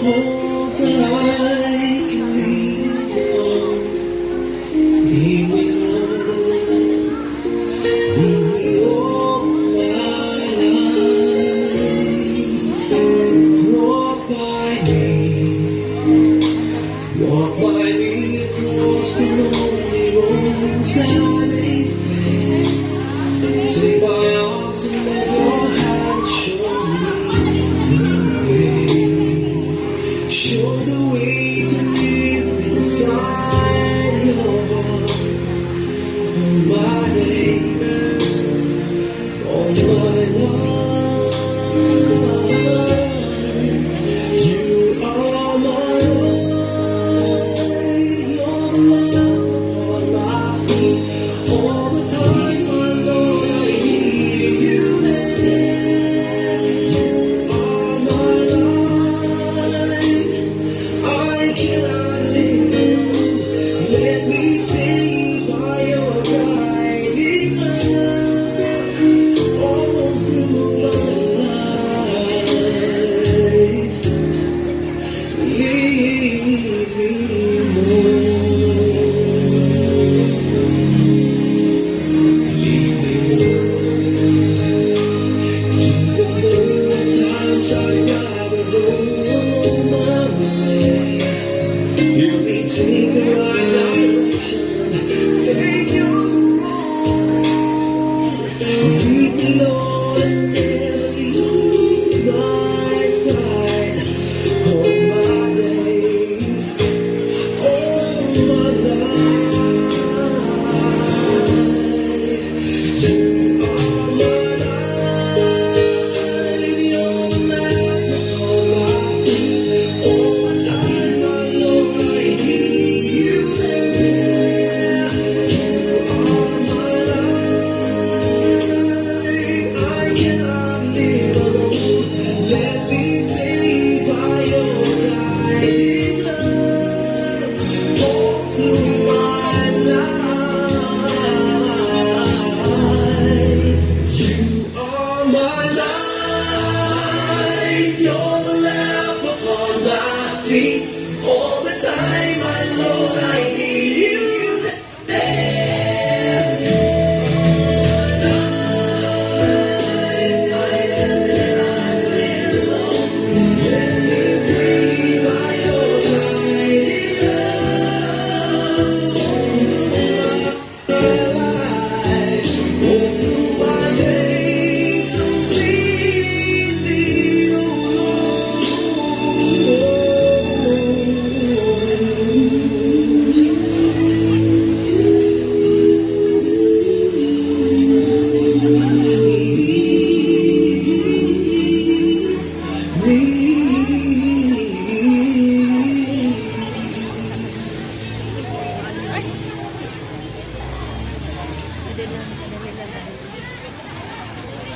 hope that I can lean on. Lead me, Lord, lead me all my life. Walk by me across the lonely roads that I may face. Take my arms and let your hand show me the way. Show the way to live inside your heart. All my days, all my life, you are my light. You're the lamp upon my feet. All the time, my Lord, I need you there. You are my light. I cannot live alone. Let me stay by your guiding love all through my life. Lead me, Lord. Lead me, Lord. Even though at times I'd rather go my way. Help me take the right direction, take your road. Lead me, Lord, and never leave my side. All my days, all my life, you are my light. You're the lamp upon my feet. All the time, my Lord, I need you there. You are my light. I cannot live alone. Let me stay by your guiding love all through my life. You are my light. You're the lamp upon my feet. All the time, my Lord, I need you there. I just cannot live alone. Let me stay by your guiding love all my life, all through my days. So lead me, oh Pwede lang.